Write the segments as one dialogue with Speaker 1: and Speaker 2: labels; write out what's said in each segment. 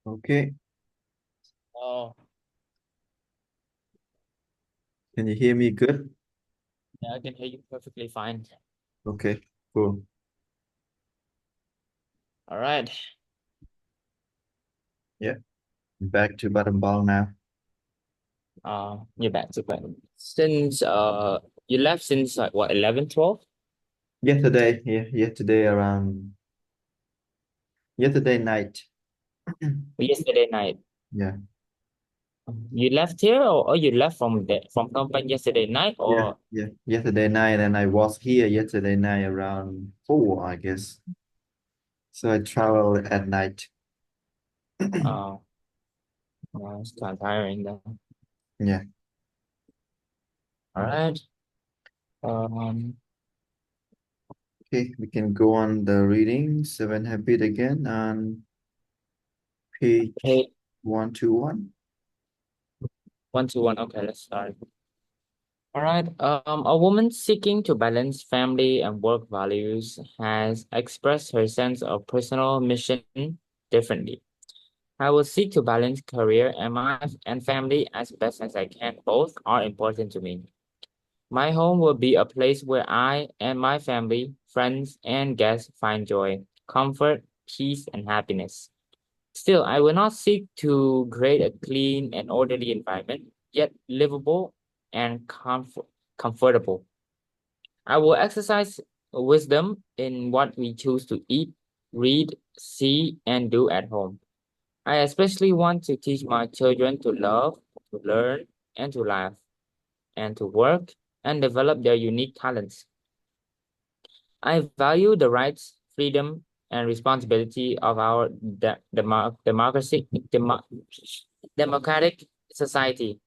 Speaker 1: Okay.
Speaker 2: Oh,
Speaker 1: Can you hear me good?
Speaker 2: yeah, I can hear you perfectly fine.
Speaker 1: Okay, cool.
Speaker 2: All right.
Speaker 1: Yeah. Back to bottom ball now.
Speaker 2: You're back to back. Since you left since like what 11, 12?
Speaker 1: Yesterday, yeah, yesterday night.
Speaker 2: Yesterday night.
Speaker 1: Yeah.
Speaker 2: You left here or you left from from company yesterday night
Speaker 1: Yeah,
Speaker 2: or
Speaker 1: yeah. Yesterday night and I was here yesterday night around 4, I guess. So I traveled at night.
Speaker 2: uh it's kind of tiring then.
Speaker 1: Yeah.
Speaker 2: All right. Um
Speaker 1: Okay, we can go on the reading Seven Habit again on page
Speaker 2: hey
Speaker 1: 121.
Speaker 2: 1 to 1. Okay, let's start. All right. A woman seeking to balance family and work values has expressed her sense of personal mission differently. I will seek to balance career and family as best as I can. Both are important to me. My home will be a place where I and my family, friends, and guests find joy, comfort, peace, and happiness. Still, I will not seek to create a clean and orderly environment, yet livable and comfortable. I will exercise wisdom in what we choose to eat, read, see, and do at home. I especially want to teach my children to love, to learn, and to laugh, and to work and develop their unique talents. I value the rights, freedom, and responsibility of our democratic society.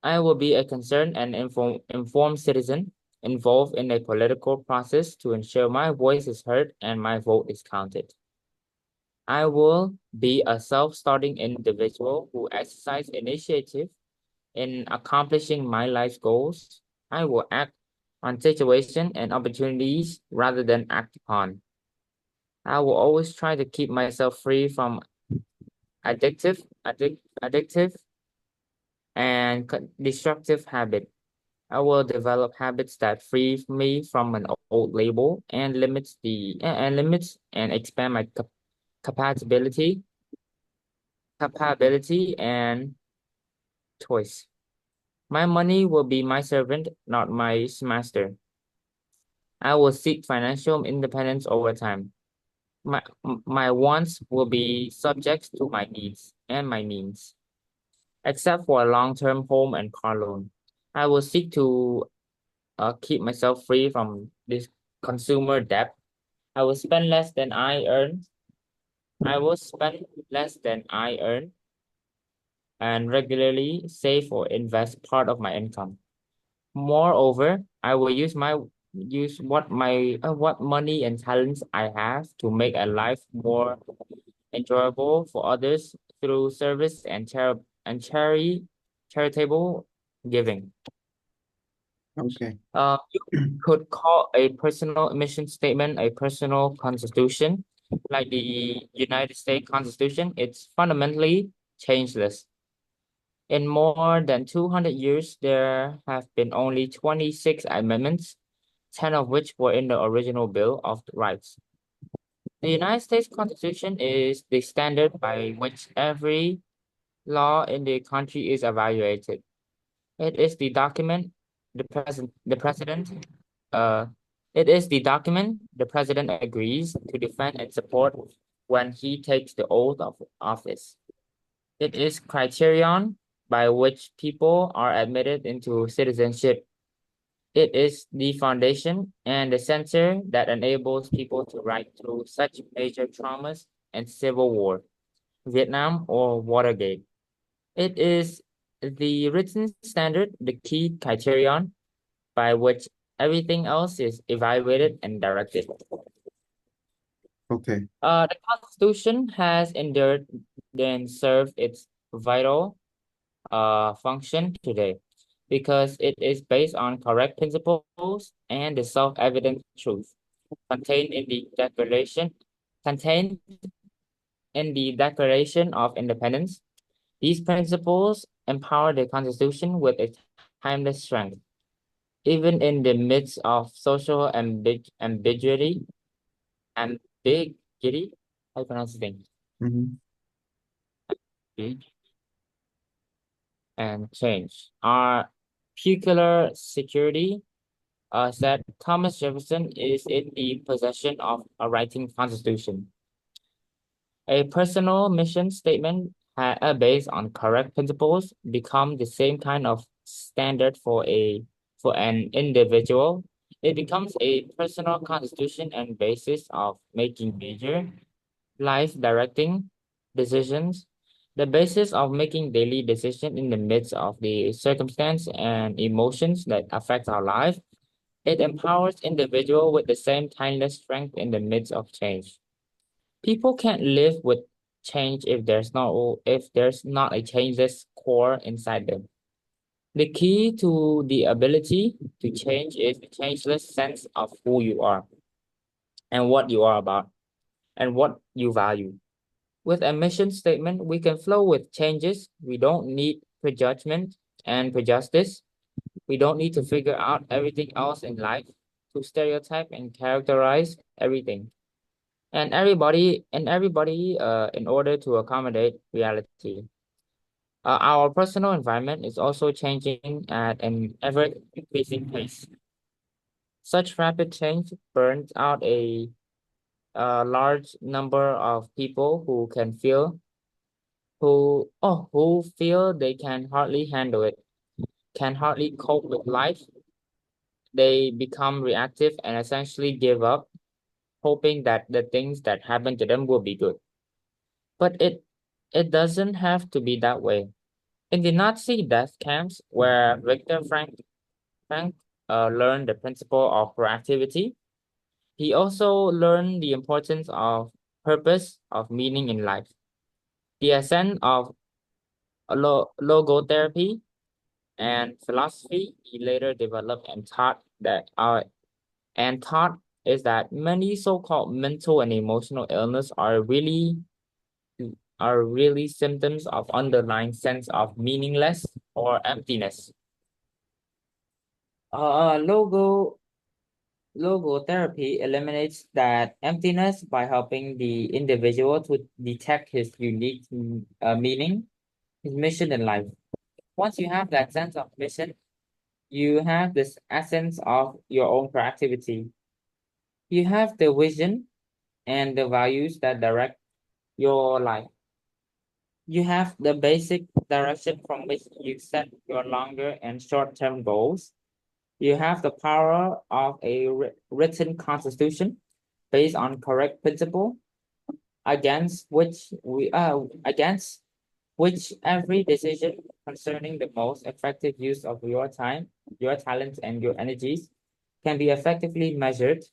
Speaker 2: I will be a concerned and informed citizen involved in a political process to ensure my voice is heard and my vote is counted. I will be a self-starting individual who exercise initiative in accomplishing my life goals. I will act on situations and opportunities rather than act upon. I will always try to keep myself free from addictive and destructive habit. I will develop habits that free me from an old label and limits and expand my capability, capability and choice. My money will be my servant, not my master. I will seek financial independence over time. My wants will be subject to my needs and my means, except for a long-term home and car loan. I will seek to keep myself free from this consumer debt. I will spend less than I earn. I will spend less than I earn and regularly save or invest part of my income. Moreover, I will use what money and talents I have to make a life more enjoyable for others through service and charitable giving.
Speaker 1: Okay.
Speaker 2: You could call a personal mission statement a personal constitution, like the United States Constitution. It's fundamentally changeless. In more than 200 years, there have been only 26 amendments, 10 of which were in the original Bill of Rights. The United States Constitution is the standard by which every law in the country is evaluated. It is the document the president uh it is the document the president agrees to defend and support when he takes the oath of office. It is criterion by which people are admitted into citizenship. It is the foundation and the censor that enables people to ride through such major traumas and civil war, Vietnam or Watergate. It is the written standard, the key criterion by which everything else is evaluated and directed.
Speaker 1: Okay.
Speaker 2: The Constitution has endured and served its vital function today because it is based on correct principles and the self-evident truth contained in the Declaration contained in the Declaration of Independence. These principles empower the Constitution with a timeless strength. Even in the midst of social ambiguity, ambiguity, how you pronounce the thing?
Speaker 1: Mm-hmm.
Speaker 2: And change. Our peculiar security said Thomas Jefferson is in the possession of a writing constitution. A personal mission statement based on correct principles become the same kind of standard for an individual. It becomes a personal constitution and basis of making major life directing decisions, the basis of making daily decisions in the midst of the circumstance and emotions that affect our life. It empowers individual with the same timeless strength in the midst of change. People can't live with change if there's not a changeless core inside them. The key to the ability to change is the changeless sense of who you are and what you are about and what you value. With a mission statement, we can flow with changes. We don't need prejudgment and prejudice. We don't need to figure out everything else in life to stereotype and characterize everything. And everybody in order to accommodate reality. Our personal environment is also changing at an ever increasing pace. Such rapid change burns out a large number of people who feel they can hardly handle it, can hardly cope with life. They become reactive and essentially give up, hoping that the things that happen to them will be good. But it doesn't have to be that way. In the Nazi death camps, where Viktor Frank learned the principle of proactivity, he also learned the importance of purpose, of meaning in life. The ascent of logotherapy and philosophy he later developed and taught is that many so-called mental and emotional illness are really symptoms of underlying sense of meaningless or emptiness. Uh, logo Logotherapy eliminates that emptiness by helping the individual to detect his unique meaning, his mission in life. Once you have that sense of mission, you have this essence of your own proactivity. You have the vision and the values that direct your life. You have the basic direction from which you set your longer and short-term goals. You have the power of a written constitution based on correct principle against which every decision concerning the most effective use of your time, your talents, and your energies can be effectively measured.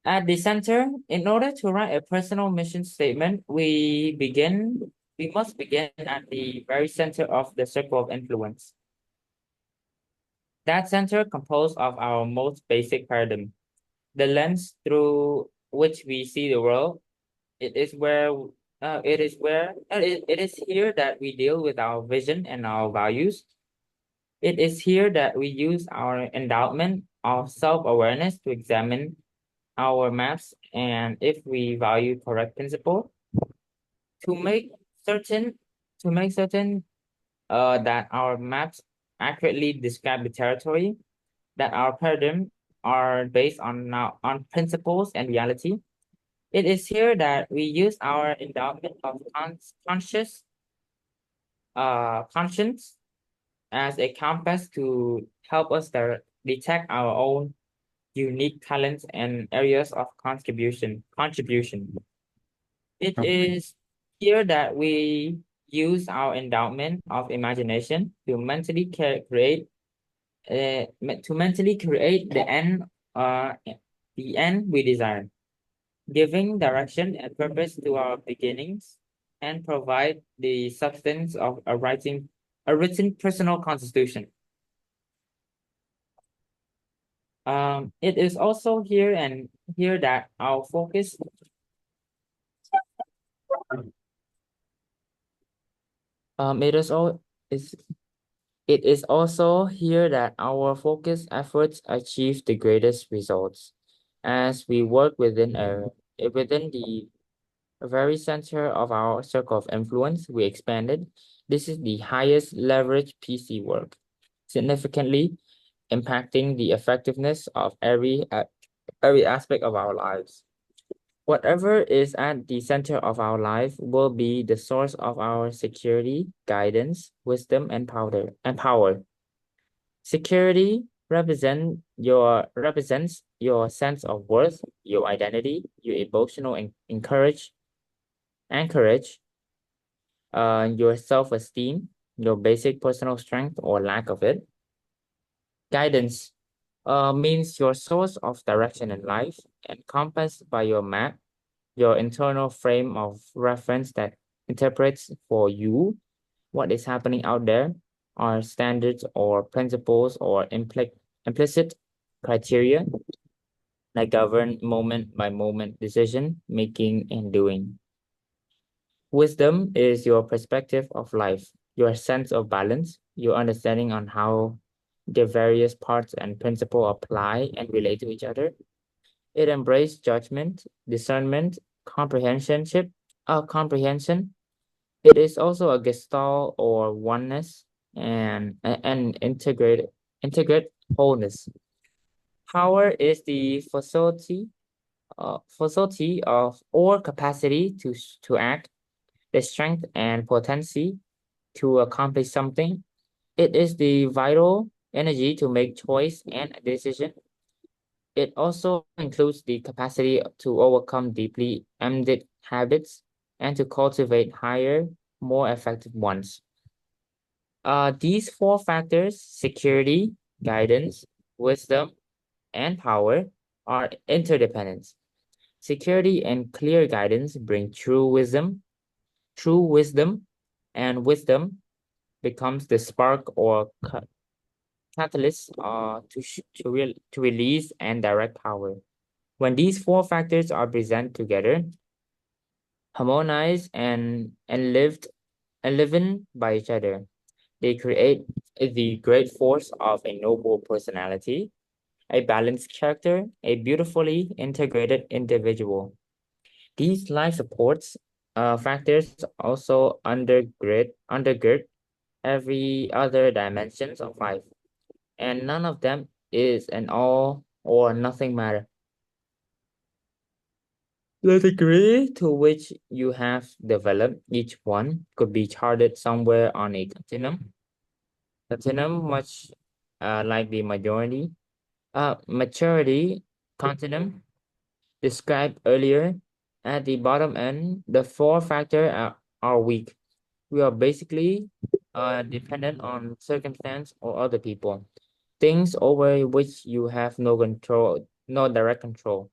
Speaker 2: At the center, in order to write a personal mission statement, we must begin at the very center of the circle of influence. That center composed of our most basic paradigm, the lens through which we see the world. It is here that we deal with our vision and our values. It is here that we use our endowment of self-awareness to examine our maps and if we value correct principle to make certain that our maps accurately describe the territory, that our paradigm are based on principles and reality. It is here that we use our endowment of conscience as a compass to help us detect our own unique talents and areas of contribution. It is here that we use our endowment of imagination to mentally create the end we desire, giving direction and purpose to our beginnings, and provide the substance of a written personal constitution. It is also here that our focus It is all is It is also here that our focused efforts achieve the greatest results. As we work within the very center of our circle of influence, we expanded. This is the highest leverage PC work, significantly impacting the effectiveness of every aspect of our lives. Whatever is at the center of our life will be the source of our security, guidance, wisdom, and power. Security represents your sense of worth, your identity, your emotional anchorage, your self-esteem, your basic personal strength or lack of it. Guidance means your source of direction in life, encompassed by your map, your internal frame of reference that interprets for you what is happening out there, are standards or principles or implicit criteria that govern moment by moment decision making and doing. Wisdom is your perspective of life, your sense of balance, your understanding on how the various parts and principle apply and relate to each other. It embraces judgment, discernment, comprehension. It is also a gestalt or oneness and an integrate wholeness. Power is the facility of or capacity to act, the strength and potency to accomplish something. It is the vital energy to make choice and decision. It also includes the capacity to overcome deeply embedded habits and to cultivate higher, more effective ones. These four factors, security, guidance, wisdom, and power, are interdependent. Security and clear guidance bring true wisdom, and wisdom becomes the spark or catalyst to release and direct power. When these four factors are present together, harmonized and living by each other, they create the great force of a noble personality, a balanced character, a beautifully integrated individual. These life supports factors also undergird every other dimensions of life, and none of them is an all or nothing matter. The degree to which you have developed each one could be charted somewhere on a continuum much like the maturity continuum described earlier. At the bottom end, the four factors are weak. We are basically dependent on circumstance or other people, things over which you have no direct control.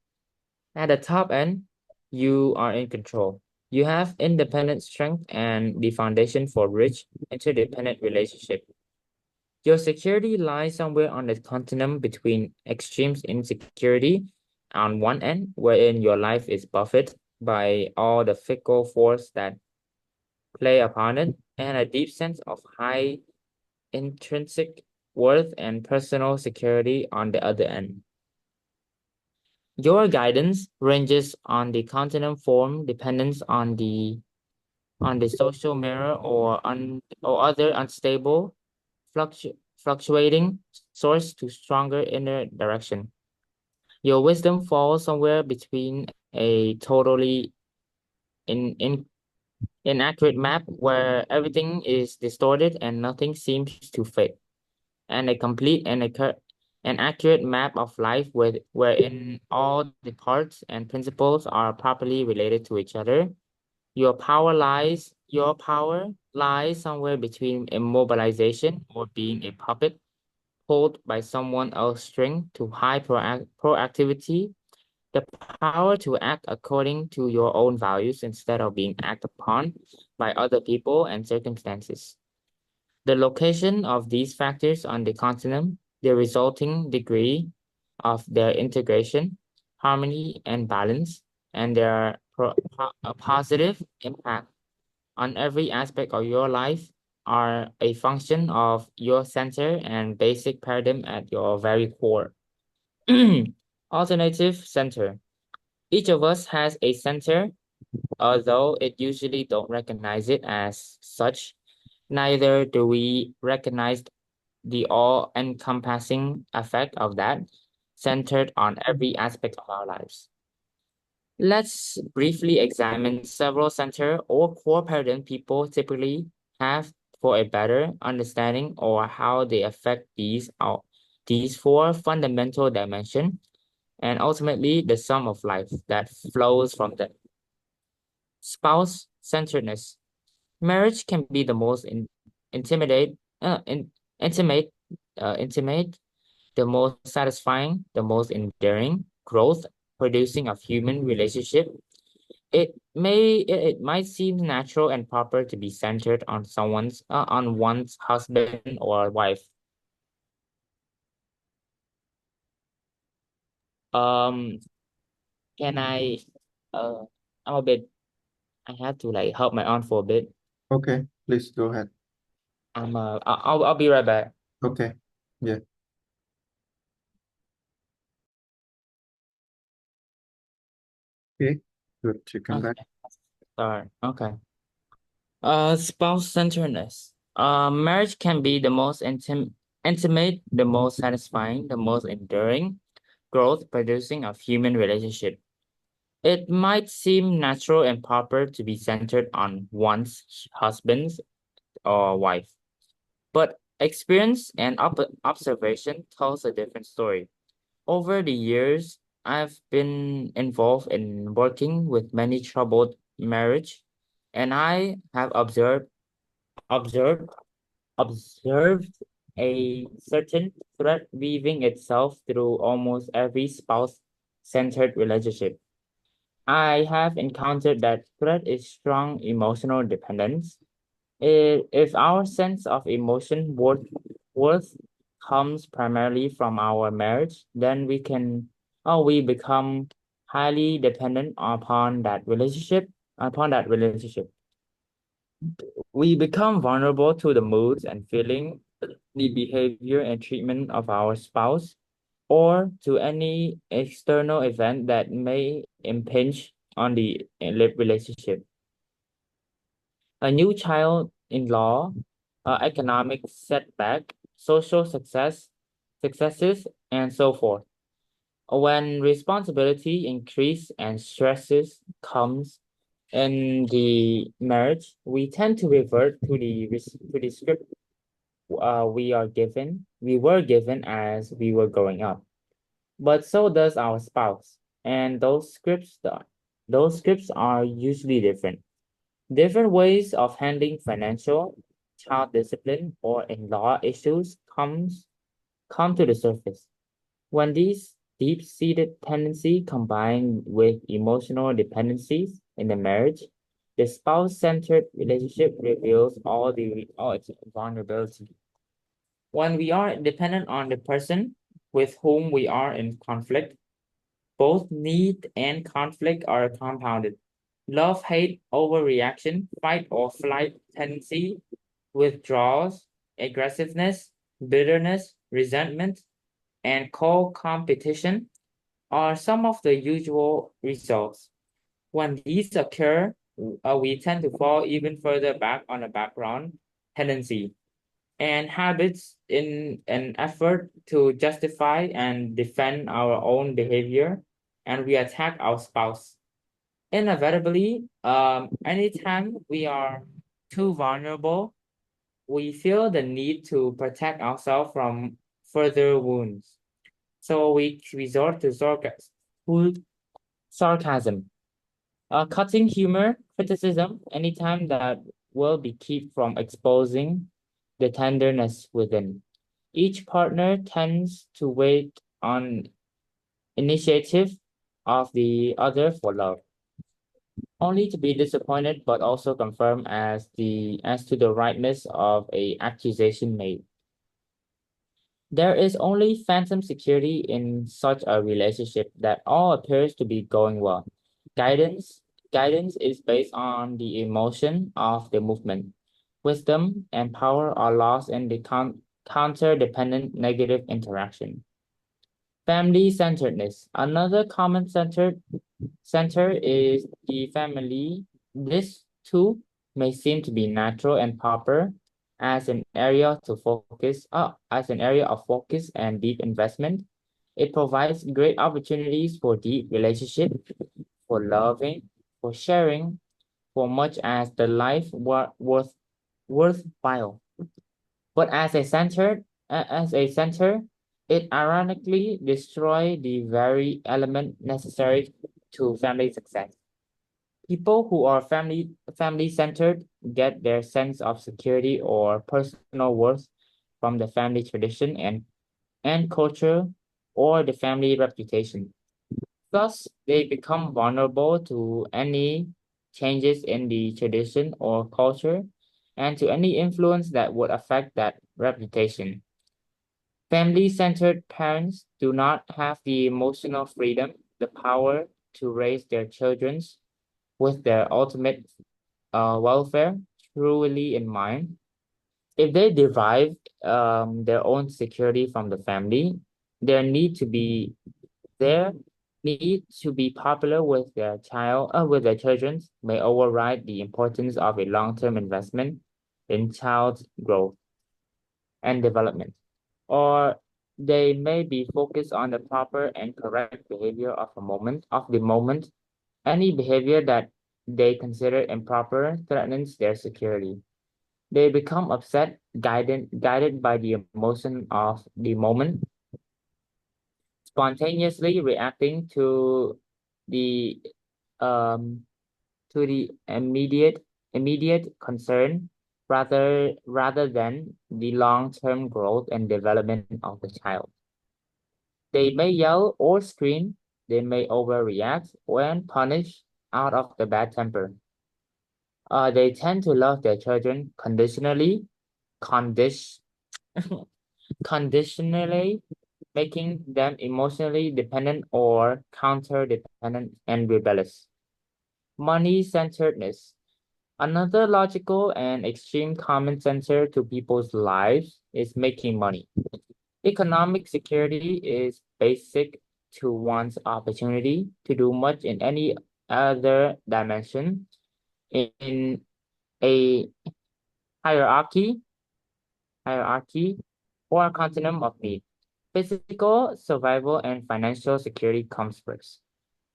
Speaker 2: At the top end, you are in control. You have independent strength and the foundation for rich, interdependent relationship. Your security lies somewhere on the continuum between extremes insecurity on one end, wherein your life is buffeted by all the fickle force that play upon it, and a deep sense of high intrinsic worth and personal security on the other end. Your guidance ranges on the continuum form dependence on the social mirror or other unstable fluctuating source to stronger inner direction. Your wisdom falls somewhere between a totally in inaccurate map where everything is distorted and nothing seems to fit, and a complete an accurate map of life wherein all the parts and principles are properly related to each other. Your power lies somewhere between immobilization or being a puppet pulled by someone else's string to high proactivity, the power to act according to your own values instead of being acted upon by other people and circumstances. The location of these factors on the continuum, the resulting degree of their integration, harmony, and balance, and their a positive impact on every aspect of your life are a function of your center and basic paradigm at your very core. Alternative center. Each of us has a center, although it usually don't recognize it as such. Neither do we recognize the all-encompassing effect of that, centered on every aspect of our lives. Let's briefly examine several center or core paradigm people typically have for a better understanding or how they affect these four fundamental dimensions and ultimately the sum of life that flows from them. Spouse centeredness. Marriage can be the most intimidate, intimate, intimate, the most satisfying, the most enduring growth producing of human relationship. It might seem natural and proper to be centered on one's husband or wife. Um, can I I'm a bit I have to like help my aunt for a bit.
Speaker 1: Okay, please go ahead.
Speaker 2: I'll be right back.
Speaker 1: Okay. Yeah. Okay. Good to come back.
Speaker 2: Okay, sorry. Okay. Spouse centeredness. Marriage can be the most intimate, the most satisfying, the most enduring growth producing of human relationship. It might seem natural and proper to be centered on one's husband or wife, but experience and observation tells a different story. Over the years, I've been involved in working with many troubled marriage, and I have observed observed a certain thread weaving itself through almost every spouse-centered relationship. I have encountered that thread is strong emotional dependence. If our sense of emotion worth comes primarily from our marriage, then we become highly dependent upon that relationship. We become vulnerable to the moods and feeling, the behavior and treatment of our spouse, or to any external event that may impinge on the relationship. A new child-in-law, economic setback, successes, and so forth. When responsibility increase and stresses comes in the marriage, we tend to revert to the script we were given as we were growing up. But so does our spouse, and those scripts are usually different. Different ways of handling financial, child discipline, or in-law issues come to the surface. When these deep-seated tendencies combine with emotional dependencies in the marriage, the spouse-centered relationship reveals all its vulnerability. When we are dependent on the person with whom we are in conflict, both need and conflict are compounded. Love, hate, overreaction, fight or flight tendency, withdrawals, aggressiveness, bitterness, resentment, and co-competition are some of the usual results. When these occur, we tend to fall even further back on the background tendency and habits in an effort to justify and defend our own behavior, and we attack our spouse. Inevitably, anytime we are too vulnerable, we feel the need to protect ourselves from further wounds. So we resort to sarcasm, cutting humor, criticism, anytime that will be kept from exposing the tenderness within. Each partner tends to wait on initiative of the other for love, only to be disappointed but also confirmed as to the rightness of a accusation made. There is only phantom security in such a relationship that all appears to be going well. Guidance, Guidance is based on the emotion of the movement. Wisdom and power are lost in the counter-dependent negative interaction. Family-centeredness. Another common center is the family. This too may seem to be natural and proper as an area of focus and deep investment. It provides great opportunities for deep relationship, for loving, for sharing, for much as the life worthwhile. But as a center, it ironically destroys the very element necessary to family success. People who are family centered get their sense of security or personal worth from the family tradition and culture or the family reputation. Thus, they become vulnerable to any changes in the tradition or culture and to any influence that would affect that reputation. Family-centered parents do not have the emotional freedom, the power to raise their children with their ultimate welfare truly in mind. If they derive their own security from the family, their need to be their need to be popular with their children may override the importance of a long-term investment in child's growth and development. Or they may be focused on the proper and correct behavior of the moment. Any behavior that they consider improper threatens their security. They become upset, guided by the emotion of the moment, spontaneously reacting the um to the immediate concern rather than the long-term growth and development of the child. They may yell or scream, they may overreact when punished out of the bad temper. They tend to love their children condition, conditionally, making them emotionally dependent or counter-dependent and rebellious. Money-centeredness. Another logical and extreme common center to people's lives is making money. Economic security is basic to one's opportunity to do much in any other dimension in a hierarchy, hierarchy or continuum of need. Physical survival and financial security comes first.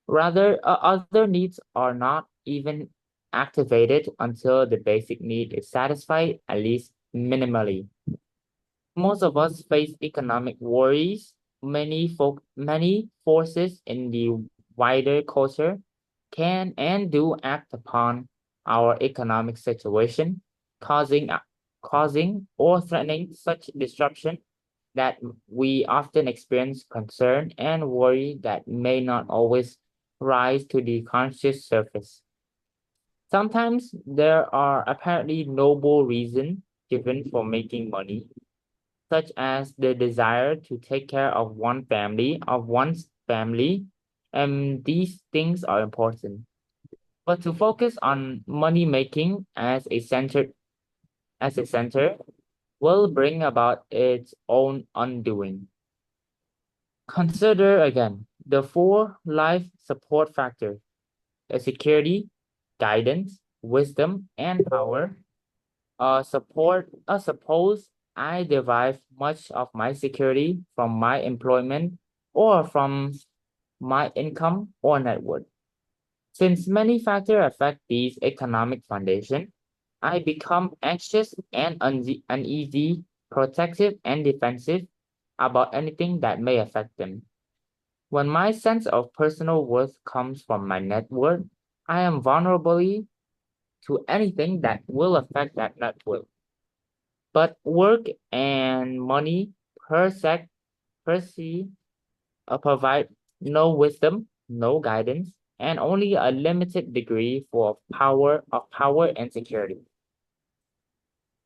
Speaker 2: Rather, other needs are not even activated until the basic need is satisfied, at least minimally. Most of us face economic worries. Many forces in the wider culture can and do act upon our economic situation, causing causing or threatening such disruption that we often experience concern and worry that may not always rise to the conscious surface. Sometimes there are apparently noble reasons given for making money, such as the desire to take care of one's family, and these things are important. But to focus on money making as a center will bring about its own undoing. Consider again the four life support factors: security, guidance, wisdom, and power. Suppose I derive much of my security from my employment or from my income or net worth. Since many factors affect these economic foundation, I become anxious and uneasy, protective and defensive about anything that may affect them. When my sense of personal worth comes from my net worth, I am vulnerable to anything that will affect that net worth. But work and money per se provide no wisdom, no guidance, and only a limited degree of power and security.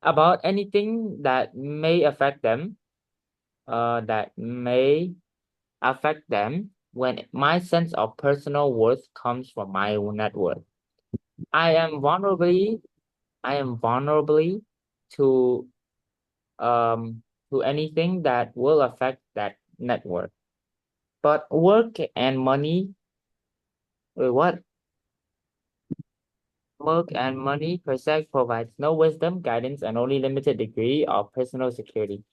Speaker 2: About anything that may affect them when my sense of personal worth comes from my own net worth. I am vulnerably to anything that will affect that network. But work and money, wait, what? Work and money per se provides no wisdom, guidance, and only limited degree of personal security.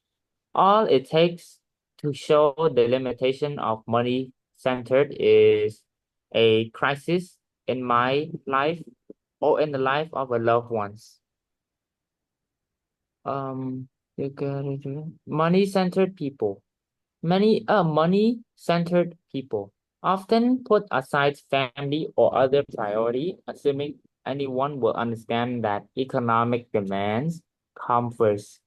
Speaker 2: All it takes to show the limitation of money centered is a crisis in my life or in the life of a loved ones. You got it. Money-centered people. Money-centered people often put aside family or other priority, assuming anyone will understand that economic demands come first.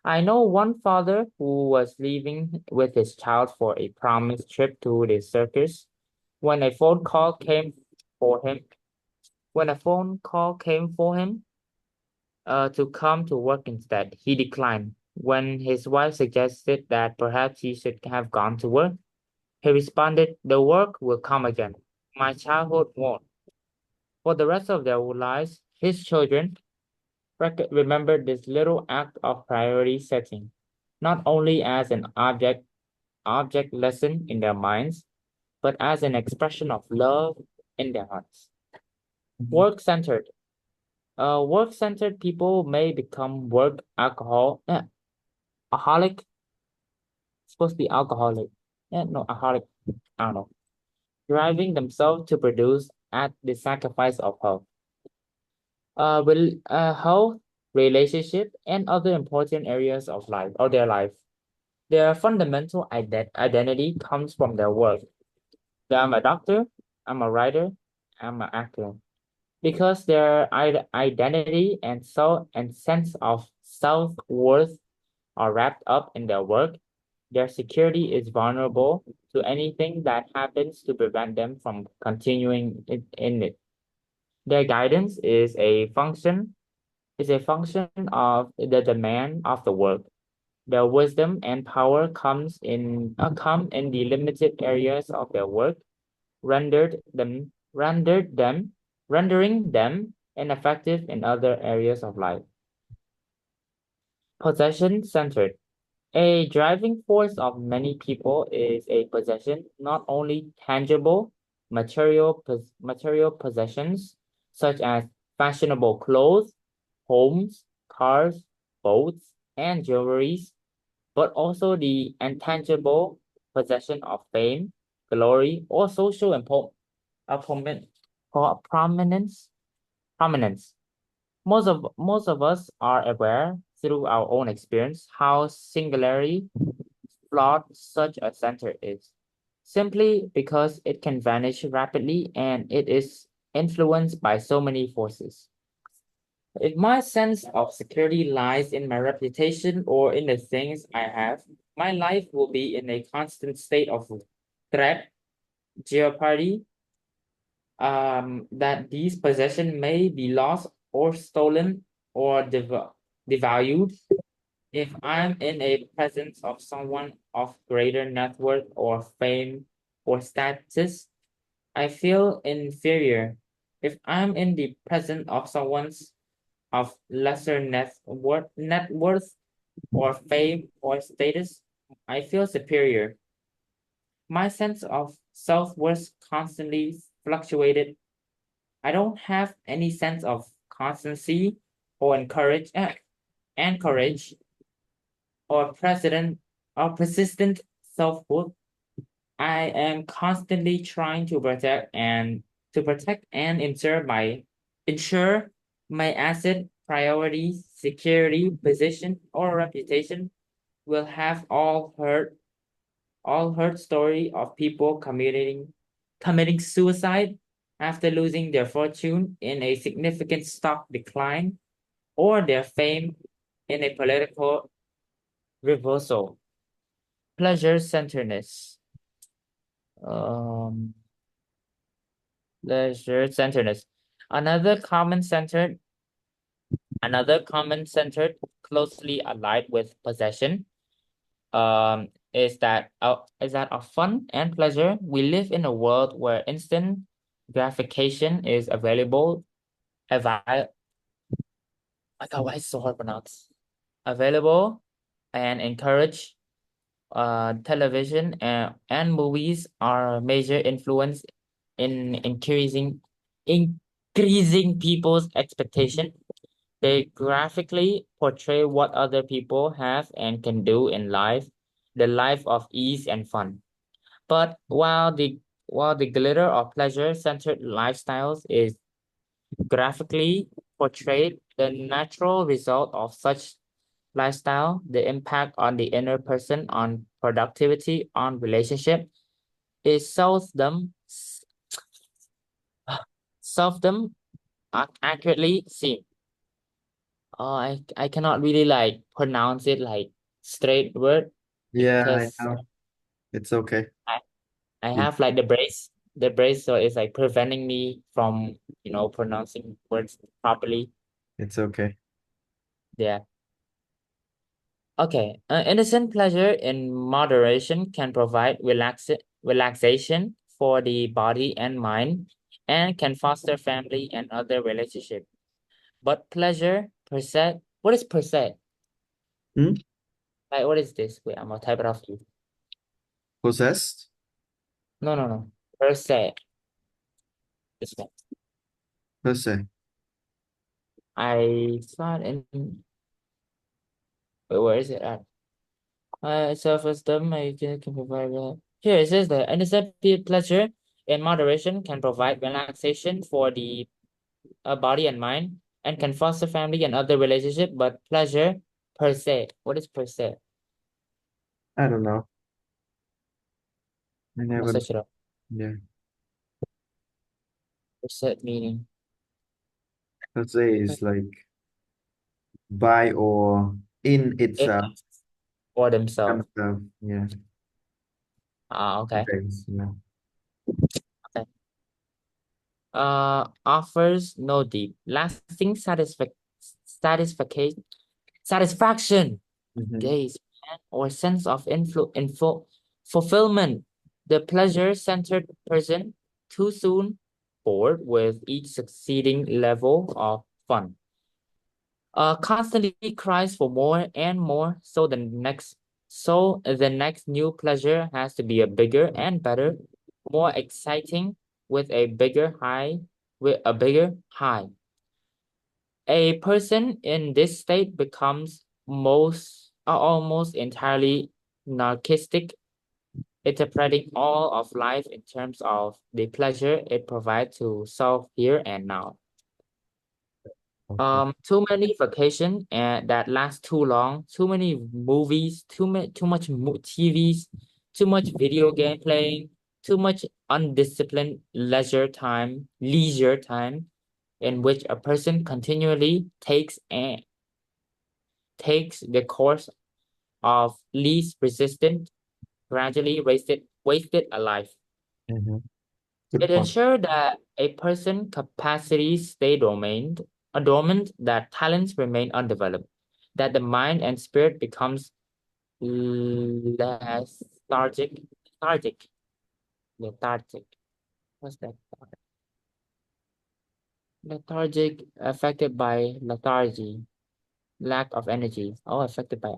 Speaker 2: I know one father who was leaving with his child for a promised trip to the circus. When a phone call came for him, when a phone call came for him, to come to work instead, he declined. When his wife suggested that perhaps he should have gone to work, he responded, "The work will come again. My childhood won't." For the rest of their lives, his children remember this little act of priority setting, not only as an object lesson in their minds, but as an expression of love in their hearts. Work-centered. Work-centered people may become alcoholic. Supposed to be alcoholic. Yeah, no, alcoholic. I don't know. Driving themselves to produce at the sacrifice of health. Health, relationship, and other important areas of life or their life. Their fundamental identity comes from their work. I'm a doctor, I'm a writer, I'm an actor. Because their identity and sense of self-worth are wrapped up in their work, their security is vulnerable to anything that happens to prevent them from continuing in it. Their guidance is a function of the demand of the work. Their wisdom and power come in the limited areas of their work, rendered them rendering them ineffective in other areas of life. Possession centered. A driving force of many people is a possession, not only tangible material possessions such as fashionable clothes, homes, cars, boats, and jewelries, but also the intangible possession of fame, glory, or social prominence. Prominence. Most of us are aware through our own experience how singularly flawed such a center is, simply because it can vanish rapidly and it is influenced by so many forces. If my sense of security lies in my reputation or in the things I have, my life will be in a constant state of threat, jeopardy, that these possessions may be lost or stolen or devalued. If I'm in a presence of someone of greater net worth or fame or status, I feel inferior. If I'm in the presence of someone's of lesser net worth or fame or status, I feel superior. My sense of self-worth constantly fluctuated. I don't have any sense of constancy or encourage or persistent self-worth. I am constantly trying to protect and ensure my asset, priorities, security, position, or reputation will have all heard story of people committing suicide after losing their fortune in a significant stock decline or their fame in a political reversal. Pleasure centeredness. Um, Pleasure centeredness. Another common centered, closely allied with possession, is that of fun and pleasure. We live in a world where instant gratification is available Avail my God, why is it so hard to pronounce? Available and encourage. Television and movies are a major influence in increasing people's expectation. They graphically portray what other people have and can do in life, the life of ease and fun. But while the glitter of pleasure-centered lifestyles is graphically portrayed, the natural result of such lifestyle, the impact on the inner person, on productivity, on relationship, is seldom accurately seen. I cannot really like pronounce it like straight word
Speaker 1: Yeah, I
Speaker 2: because
Speaker 1: know. It's okay.
Speaker 2: I, I
Speaker 1: It,
Speaker 2: have like the brace, so it's like preventing me from, pronouncing words properly.
Speaker 1: it's okay.
Speaker 2: Yeah. Okay. Innocent pleasure in moderation can provide relaxation for the body and mind and can foster family and other relationship. But pleasure per se, what is per se?
Speaker 1: Hmm?
Speaker 2: Like, what is this? Wait, I'm gonna type it off you.
Speaker 1: Possessed?
Speaker 2: No, no, no. Per se. This one.
Speaker 1: Per se.
Speaker 2: I saw it in, wait, where is it at? Self-esteem, I can provide. Here it says that innocent pleasure in moderation can provide relaxation for the body and mind and can foster family and other relationship, but pleasure per se. What is per se?
Speaker 1: I don't know. I
Speaker 2: I'm gonna
Speaker 1: never.
Speaker 2: search it up.
Speaker 1: Yeah.
Speaker 2: Per se meaning.
Speaker 1: Per se is like by or in
Speaker 2: It
Speaker 1: itself.
Speaker 2: for themselves.
Speaker 1: Themselves. Yeah.
Speaker 2: Ah, okay.
Speaker 1: Depends. Yeah.
Speaker 2: Okay. Offers no deep, lasting satisfaction,
Speaker 1: Mm-hmm.
Speaker 2: gaze, or sense of fulfillment. The pleasure-centered person too soon bored with each succeeding level of fun. Constantly cries for more and more, so the next new pleasure has to be a bigger and better, more exciting, with a bigger high. A person in this state becomes almost entirely narcissistic, interpreting all of life in terms of the pleasure it provides to self here and now.
Speaker 1: Okay.
Speaker 2: Too many vacation and that last too long, too many movies, too much TVs, too much video game playing, too much undisciplined leisure time in which a person continually takes the course of least resistant, gradually wasted a life.
Speaker 1: Mm-hmm. Good
Speaker 2: It
Speaker 1: point.
Speaker 2: ensures that a person capacities stay dormant, that talents remain undeveloped, that the mind and spirit becomes lethargic, lethargic, lethargic. What's that? Lethargic, affected by lethargy, lack of energy. Oh, affected by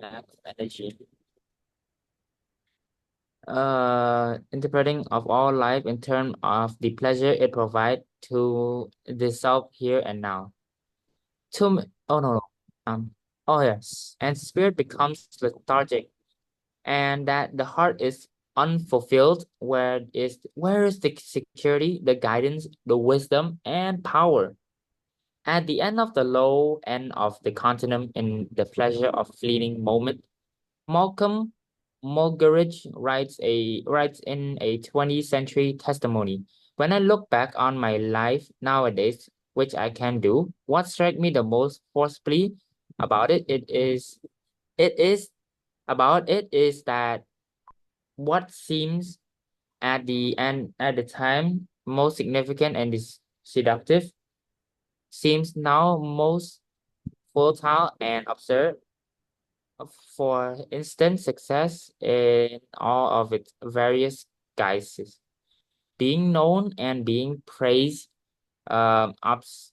Speaker 2: lack of energy. Interpreting of all life in terms of the pleasure it provides to the self here and now. Oh no, no. Oh yes, and spirit becomes lethargic, and that the heart is unfulfilled. Where is the security, the guidance, the wisdom, and power? At the end of the low end of the continuum in the pleasure of fleeting moment, Malcolm Muggeridge writes in a 20th century testimony. When I look back on my life nowadays, which I can do, what struck me the most forcibly about it is that what seems at the time most significant and seductive seems now most futile and absurd. For instance, success in all of its various guises, being known and being praised, Obs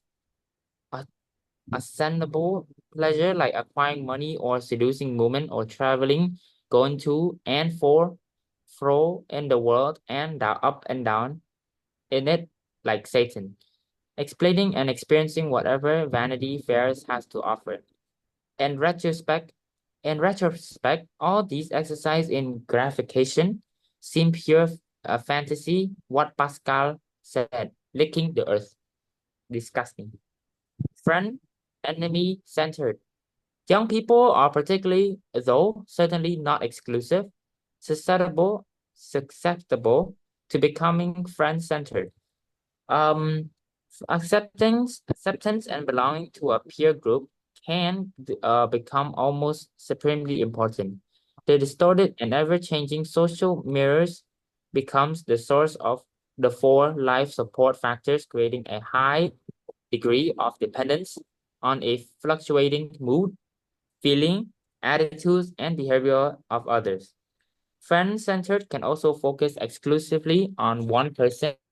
Speaker 2: ascendable pleasure like acquiring money or seducing women or traveling, going to and fro in the world and down, up and down in it like Satan, explaining and experiencing whatever Vanity Fairs has to offer. In retrospect, all these exercise in gratification seem pure fantasy. What Pascal said, licking the earth, disgusting. Friend, enemy centered. Young people are particularly, though certainly not exclusive, susceptible to becoming friend-centered. Um, acceptance and belonging to a peer group can become almost supremely important. The distorted and ever-changing social mirrors becomes the source of the four life support factors, creating a high degree of dependence on a fluctuating mood, feeling, attitudes, and behavior of others. Friend-centered can also focus exclusively on one person